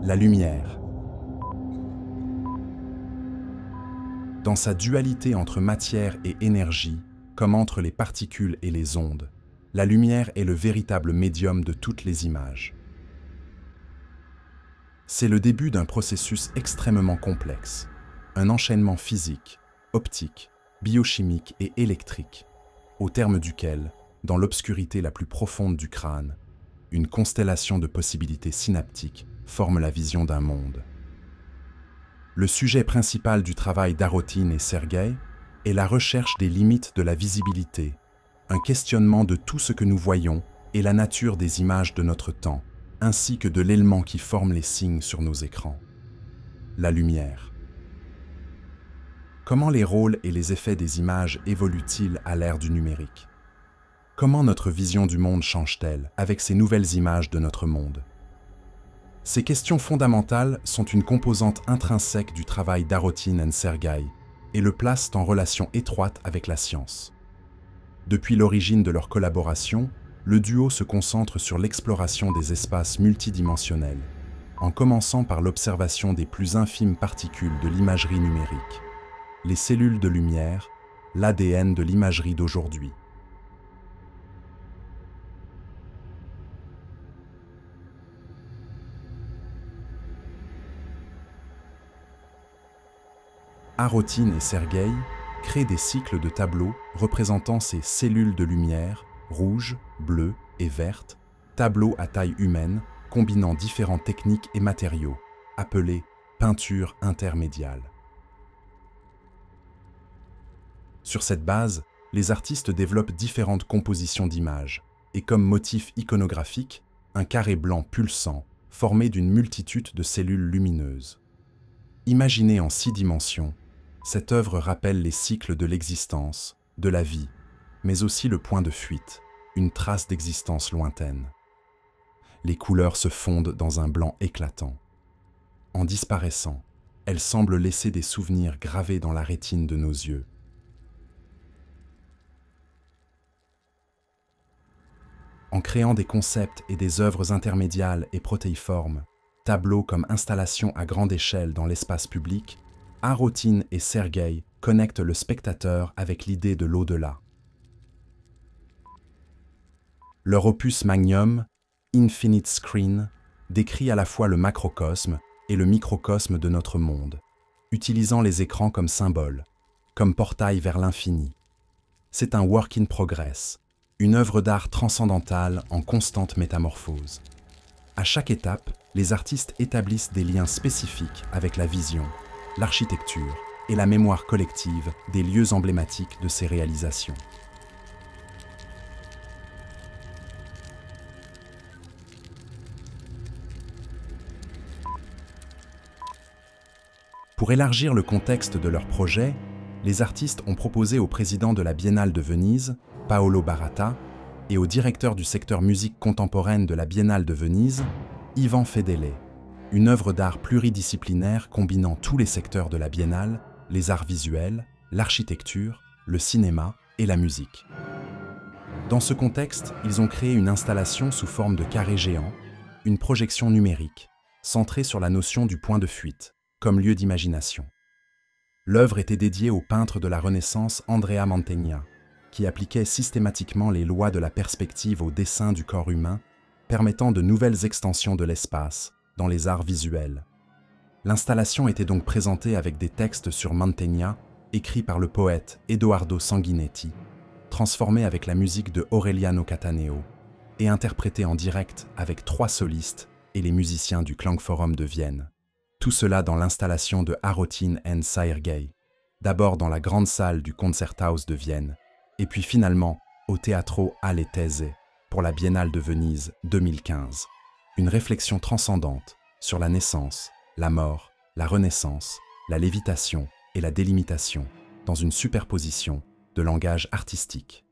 La lumière. Dans sa dualité entre matière et énergie, comme entre les particules et les ondes, la lumière est le véritable médium de toutes les images. C'est le début d'un processus extrêmement complexe, un enchaînement physique, optique, biochimique et électrique, au terme duquel, dans l'obscurité la plus profonde du crâne, une constellation de possibilités synaptiques forme la vision d'un monde. Le sujet principal du travail d'Arotine et Sergueï est la recherche des limites de la visibilité, un questionnement de tout ce que nous voyons et la nature des images de notre temps, ainsi que de l'élément qui forme les signes sur nos écrans. La lumière. Comment les rôles et les effets des images évoluent-ils à l'ère du numérique? Comment notre vision du monde change-t-elle avec ces nouvelles images de notre monde? Ces questions fondamentales sont une composante intrinsèque du travail d'Arotine et Sergueï et le placent en relation étroite avec la science. Depuis l'origine de leur collaboration, le duo se concentre sur l'exploration des espaces multidimensionnels, en commençant par l'observation des plus infimes particules de l'imagerie numérique, les cellules de lumière, l'ADN de l'imagerie d'aujourd'hui. Arotine et Sergueï créent des cycles de tableaux représentant ces cellules de lumière, rouges, bleues et vertes, tableaux à taille humaine, combinant différentes techniques et matériaux, appelés peinture intermédiale. Sur cette base, les artistes développent différentes compositions d'images, et comme motif iconographique, un carré blanc pulsant, formé d'une multitude de cellules lumineuses. Imaginée en 6 dimensions, cette œuvre rappelle les cycles de l'existence, de la vie, mais aussi le point de fuite, une trace d'existence lointaine. Les couleurs se fondent dans un blanc éclatant. En disparaissant, elles semblent laisser des souvenirs gravés dans la rétine de nos yeux. En créant des concepts et des œuvres intermédiales et protéiformes, tableaux comme installations à grande échelle dans l'espace public, Arotine et Sergueï connectent le spectateur avec l'idée de l'au-delà. Leur opus magnum, Infinite Screen, décrit à la fois le macrocosme et le microcosme de notre monde, utilisant les écrans comme symboles, comme portail vers l'infini. C'est un work in progress, une œuvre d'art transcendantale en constante métamorphose. À chaque étape, les artistes établissent des liens spécifiques avec la vision, l'architecture et la mémoire collective des lieux emblématiques de ces réalisations. Pour élargir le contexte de leur projet, les artistes ont proposé au président de la Biennale de Venise, Paolo Baratta, et au directeur du secteur musique contemporaine de la Biennale de Venise, Ivan Fedele, une œuvre d'art pluridisciplinaire combinant tous les secteurs de la Biennale, les arts visuels, l'architecture, le cinéma et la musique. Dans ce contexte, ils ont créé une installation sous forme de carré géant, une projection numérique, centrée sur la notion du point de fuite, comme lieu d'imagination. L'œuvre était dédiée au peintre de la Renaissance Andrea Mantegna, qui appliquait systématiquement les lois de la perspective au dessin du corps humain, permettant de nouvelles extensions de l'espace dans les arts visuels. L'installation était donc présentée avec des textes sur Mantegna, écrits par le poète Edoardo Sanguinetti, transformés avec la musique de Aureliano Cattaneo, et interprétés en direct avec 3 solistes et les musiciens du Klangforum de Vienne. Tout cela dans l'installation de Arotine and Sergueï, d'abord dans la grande salle du Konzerthaus de Vienne, et puis finalement au Teatro alle Tese pour la Biennale de Venise 2015. Une réflexion transcendante sur la naissance, la mort, la renaissance, la lévitation et la délimitation dans une superposition de langages artistiques.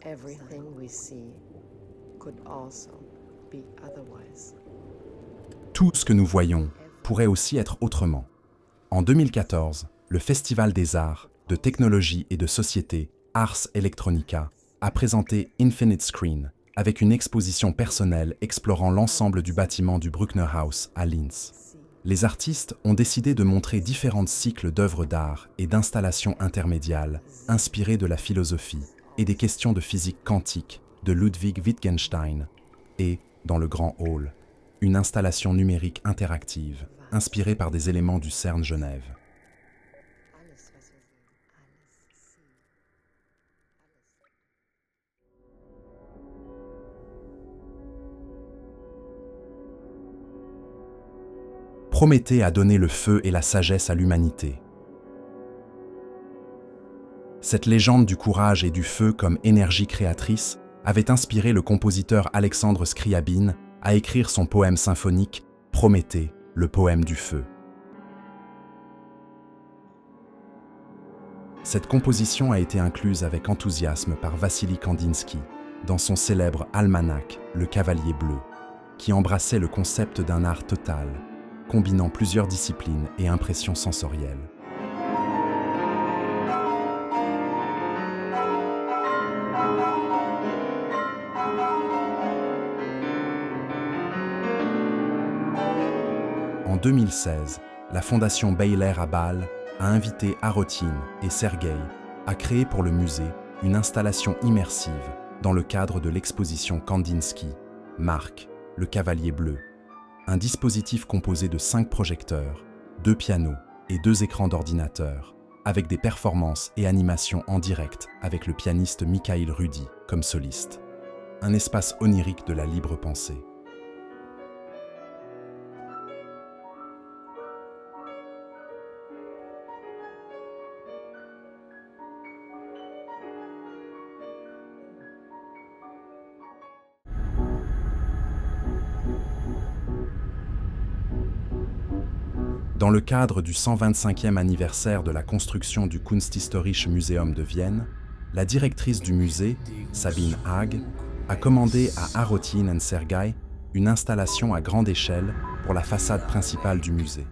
Everything we see could also be otherwise. Tout ce que nous voyons pourrait aussi être autrement. En 2014, le Festival des arts, de technologie et de société Ars Electronica a présenté Infinite Screen, avec une exposition personnelle explorant l'ensemble du bâtiment du Bruckner Haus à Linz. Les artistes ont décidé de montrer différents cycles d'œuvres d'art et d'installations intermédiales inspirées de la philosophie et des questions de physique quantique de Ludwig Wittgenstein et, dans le Grand Hall, une installation numérique interactive inspirée par des éléments du CERN Genève. Prométhée a donné le feu et la sagesse à l'humanité. Cette légende du courage et du feu comme énergie créatrice avait inspiré le compositeur Alexandre Scriabine à écrire son poème symphonique Prométhée, le poème du feu. Cette composition a été incluse avec enthousiasme par Vassili Kandinsky dans son célèbre almanach Le Cavalier bleu, qui embrassait le concept d'un art total, combinant plusieurs disciplines et impressions sensorielles. En 2016, la fondation Beyeler à Bâle a invité Arotin et Sergueï à créer pour le musée une installation immersive dans le cadre de l'exposition Kandinsky, Marc, le Cavalier bleu, un dispositif composé de 5 projecteurs, 2 pianos et 2 écrans d'ordinateur, avec des performances et animations en direct avec le pianiste Mikhail Rudy comme soliste. Un espace onirique de la libre pensée. Dans le cadre du 125e anniversaire de la construction du Kunsthistorisches Museum de Vienne, la directrice du musée, Sabine Haag, a commandé à Arotin et Sergueï une installation à grande échelle pour la façade principale du musée.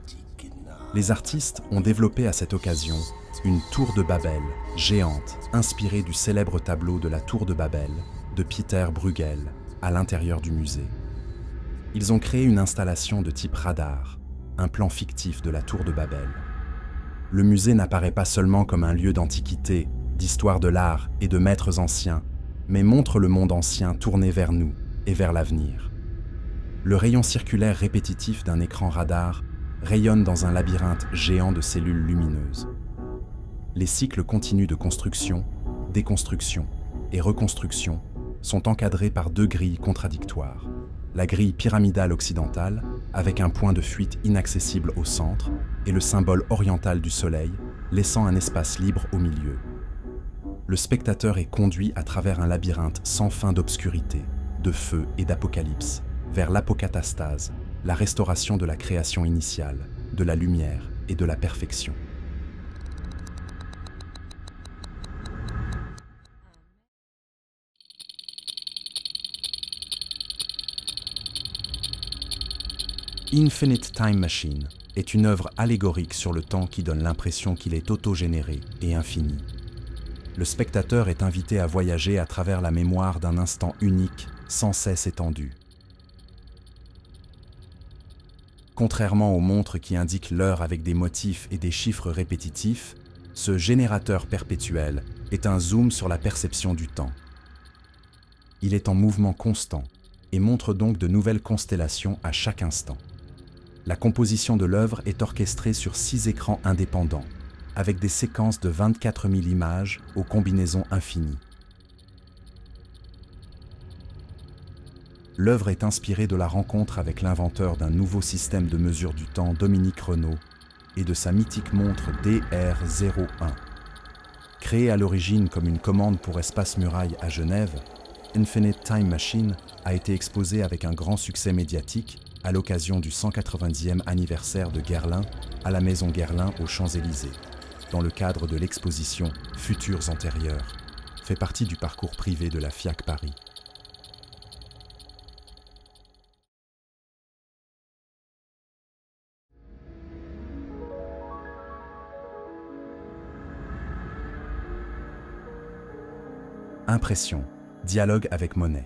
Les artistes ont développé à cette occasion une tour de Babel géante inspirée du célèbre tableau de la tour de Babel de Pieter Bruegel à l'intérieur du musée. Ils ont créé une installation de type radar, un plan fictif de la tour de Babel. Le musée n'apparaît pas seulement comme un lieu d'antiquité, d'histoire de l'art et de maîtres anciens, mais montre le monde ancien tourné vers nous et vers l'avenir. Le rayon circulaire répétitif d'un écran radar rayonne dans un labyrinthe géant de cellules lumineuses. Les cycles continus de construction, déconstruction et reconstruction sont encadrés par 2 grilles contradictoires. La grille pyramidale occidentale, avec un point de fuite inaccessible au centre, et le symbole oriental du soleil, laissant un espace libre au milieu. Le spectateur est conduit à travers un labyrinthe sans fin d'obscurité, de feu et d'apocalypse, vers l'apocatastase, la restauration de la création initiale, de la lumière et de la perfection. Infinite Time Machine est une œuvre allégorique sur le temps qui donne l'impression qu'il est autogénéré et infini. Le spectateur est invité à voyager à travers la mémoire d'un instant unique, sans cesse étendu. Contrairement aux montres qui indiquent l'heure avec des motifs et des chiffres répétitifs, ce générateur perpétuel est un zoom sur la perception du temps. Il est en mouvement constant et montre donc de nouvelles constellations à chaque instant. La composition de l'œuvre est orchestrée sur 6 écrans indépendants, avec des séquences de 24 000 images aux combinaisons infinies. L'œuvre est inspirée de la rencontre avec l'inventeur d'un nouveau système de mesure du temps, Dominique Renaud, et de sa mythique montre DR01. Créée à l'origine comme une commande pour Espace Muraille à Genève, Infinite Time Machine a été exposée avec un grand succès médiatique à l'occasion du 190e anniversaire de Guerlain à la Maison Guerlain aux Champs-Élysées, dans le cadre de l'exposition Futurs antérieurs, fait partie du parcours privé de la FIAC Paris. Impression, dialogue avec Monet.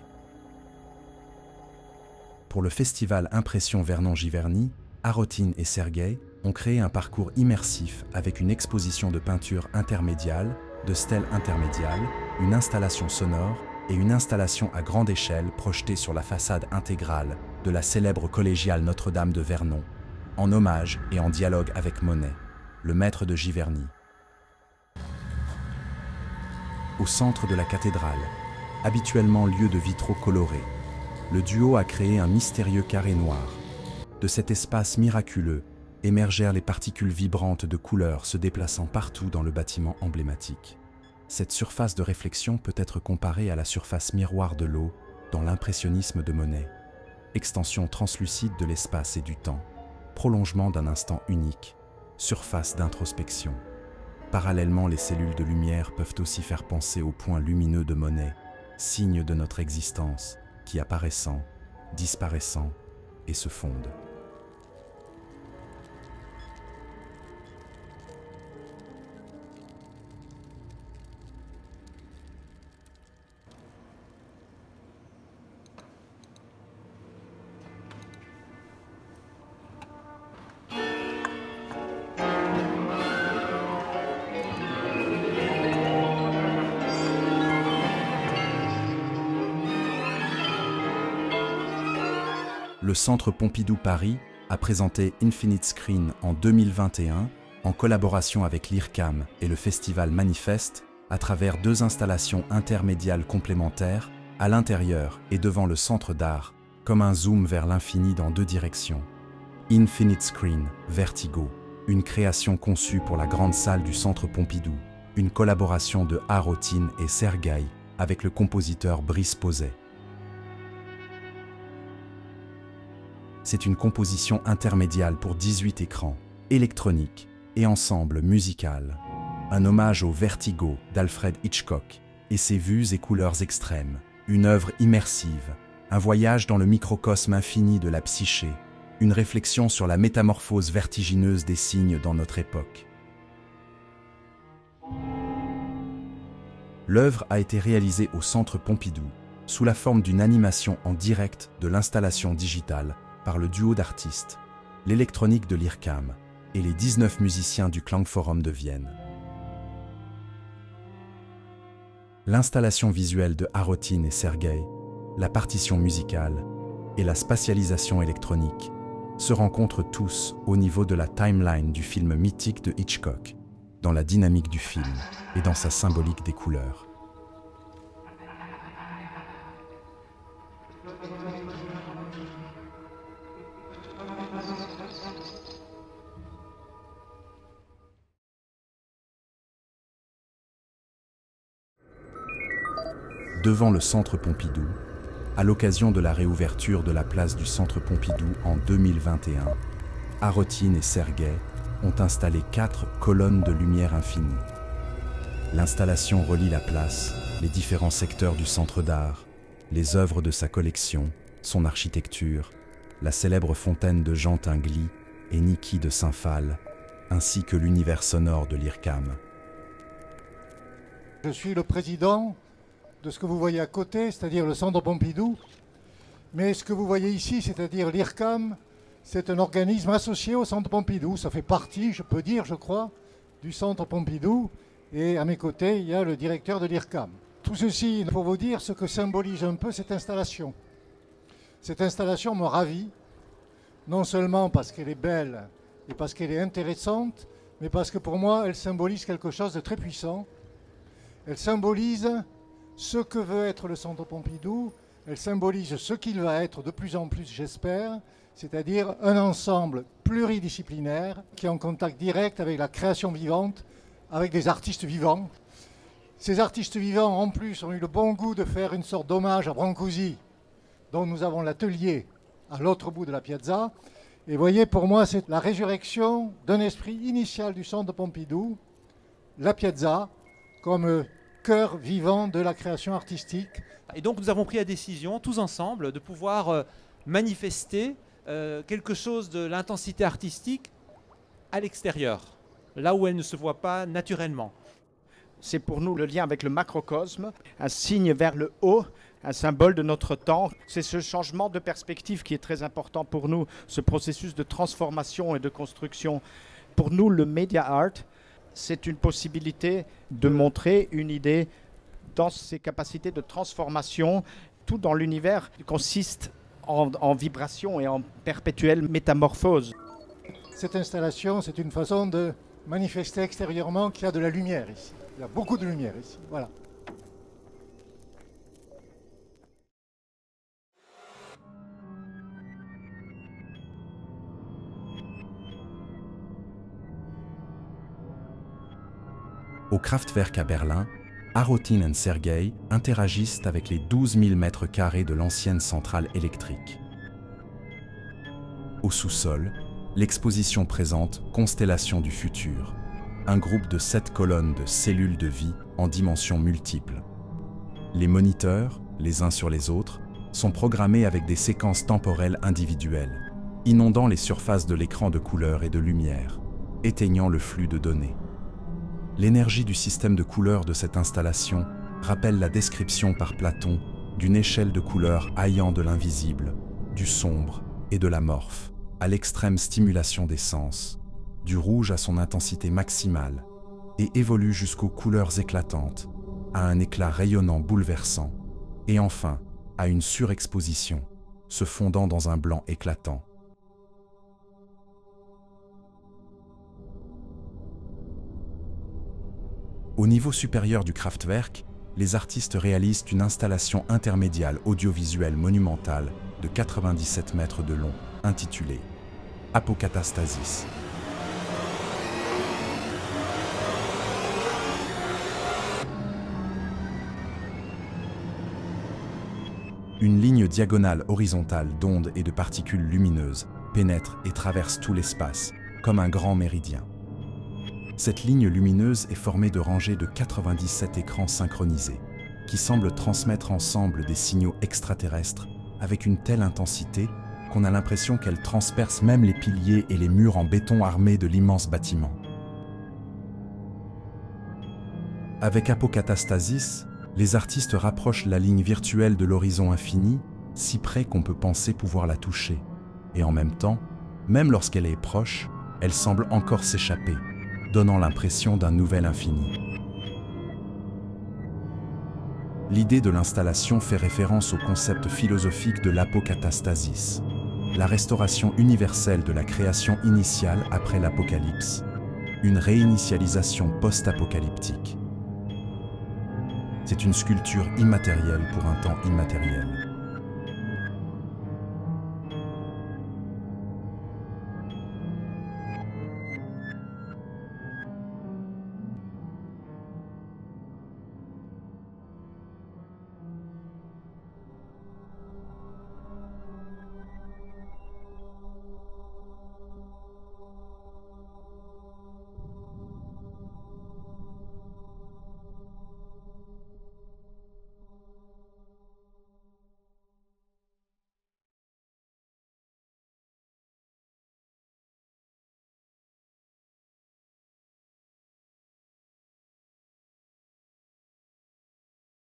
Pour le festival Impression Vernon-Giverny, Arotine et Sergueï ont créé un parcours immersif avec une exposition de peinture intermédiale, de stèles intermédiales, une installation sonore et une installation à grande échelle projetée sur la façade intégrale de la célèbre collégiale Notre-Dame de Vernon, en hommage et en dialogue avec Monet, le maître de Giverny. Au centre de la cathédrale, habituellement lieu de vitraux colorés, le duo a créé un mystérieux carré noir. De cet espace miraculeux émergèrent les particules vibrantes de couleurs se déplaçant partout dans le bâtiment emblématique. Cette surface de réflexion peut être comparée à la surface miroir de l'eau dans l'impressionnisme de Monet. Extension translucide de l'espace et du temps, prolongement d'un instant unique, surface d'introspection. Parallèlement, les cellules de lumière peuvent aussi faire penser aux points lumineux de Monet, signe de notre existence, qui apparaissant, disparaissant et se fondent. Le Centre Pompidou Paris a présenté Infinite Screen en 2021 en collaboration avec l'IRCAM et le festival Manifeste à travers 2 installations intermédiales complémentaires à l'intérieur et devant le centre d'art, comme un zoom vers l'infini dans 2 directions. Infinite Screen, Vertigo, une création conçue pour la grande salle du Centre Pompidou, une collaboration de Arotine et Sergueï avec le compositeur Brice Pauset. C'est une composition intermédiale pour 18 écrans, électronique et ensemble musical. Un hommage au Vertigo d'Alfred Hitchcock et ses vues et couleurs extrêmes. Une œuvre immersive, un voyage dans le microcosme infini de la psyché, une réflexion sur la métamorphose vertigineuse des signes dans notre époque. L'œuvre a été réalisée au Centre Pompidou, sous la forme d'une animation en direct de l'installation digitale par le duo d'artistes, l'électronique de l'IRCAM et les 19 musiciens du Klangforum de Vienne. L'installation visuelle de Arotine et Sergueï, la partition musicale et la spatialisation électronique se rencontrent tous au niveau de la timeline du film mythique de Hitchcock, dans la dynamique du film et dans sa symbolique des couleurs. Devant le Centre Pompidou, à l'occasion de la réouverture de la place du Centre Pompidou en 2021, Arotine et Sergueï ont installé 4 colonnes de lumière infinie. L'installation relie la place, les différents secteurs du centre d'art, les œuvres de sa collection, son architecture, la célèbre fontaine de Jean Tinguely et Niki de Saint-Phal, ainsi que l'univers sonore de l'IRCAM. Je suis le président de ce que vous voyez à côté, c'est-à-dire le Centre Pompidou. Mais ce que vous voyez ici, c'est-à-dire l'IRCAM, c'est un organisme associé au Centre Pompidou. Ça fait partie, je peux dire, je crois, du Centre Pompidou. Et à mes côtés, il y a le directeur de l'IRCAM. Tout ceci pour vous dire ce que symbolise un peu cette installation. Cette installation me ravit, non seulement parce qu'elle est belle et parce qu'elle est intéressante, mais parce que pour moi, elle symbolise quelque chose de très puissant. Elle symbolise ce que veut être le Centre Pompidou, elle symbolise ce qu'il va être de plus en plus, j'espère, c'est-à-dire un ensemble pluridisciplinaire qui est en contact direct avec la création vivante, avec des artistes vivants. Ces artistes vivants, en plus, ont eu le bon goût de faire une sorte d'hommage à Brancusi, dont nous avons l'atelier à l'autre bout de la piazza. Et vous voyez, pour moi, c'est la résurrection d'un esprit initial du Centre Pompidou, la piazza, comme cœur vivant de la création artistique. Et donc nous avons pris la décision, tous ensemble, de pouvoir manifester quelque chose de l'intensité artistique à l'extérieur, là où elle ne se voit pas naturellement. C'est pour nous le lien avec le macrocosme, un signe vers le haut, un symbole de notre temps. C'est ce changement de perspective qui est très important pour nous, ce processus de transformation et de construction. Pour nous, le media art, c'est une possibilité de montrer une idée dans ses capacités de transformation. Tout dans l'univers consiste en vibration et en perpétuelle métamorphose. Cette installation, c'est une façon de manifester extérieurement qu'il y a de la lumière ici. Il y a beaucoup de lumière ici. Voilà. Au Kraftwerk à Berlin, Arotin et Sergei interagissent avec les 12 000 mètres carrés de l'ancienne centrale électrique. Au sous-sol, l'exposition présente Constellation du futur, un groupe de 7 colonnes de cellules de vie en dimensions multiples. Les moniteurs, les uns sur les autres, sont programmés avec des séquences temporelles individuelles, inondant les surfaces de l'écran de couleurs et de lumière, éteignant le flux de données. L'énergie du système de couleurs de cette installation rappelle la description par Platon d'une échelle de couleurs allant de l'invisible, du sombre et de l'amorphe, à l'extrême stimulation des sens, du rouge à son intensité maximale, et évolue jusqu'aux couleurs éclatantes, à un éclat rayonnant bouleversant, et enfin à une surexposition, se fondant dans un blanc éclatant. Au niveau supérieur du Kraftwerk, les artistes réalisent une installation intermédiale audiovisuelle monumentale de 97 mètres de long, intitulée Apokatastasis. Une ligne diagonale horizontale d'ondes et de particules lumineuses pénètre et traverse tout l'espace, comme un grand méridien. Cette ligne lumineuse est formée de rangées de 97 écrans synchronisés, qui semblent transmettre ensemble des signaux extraterrestres avec une telle intensité qu'on a l'impression qu'elles transpercent même les piliers et les murs en béton armés de l'immense bâtiment. Avec Apokatastasis, les artistes rapprochent la ligne virtuelle de l'horizon infini, si près qu'on peut penser pouvoir la toucher. Et en même temps, même lorsqu'elle est proche, elle semble encore s'échapper, donnant l'impression d'un nouvel infini. L'idée de l'installation fait référence au concept philosophique de l'apokatastasis, la restauration universelle de la création initiale après l'apocalypse, une réinitialisation post-apocalyptique. C'est une sculpture immatérielle pour un temps immatériel.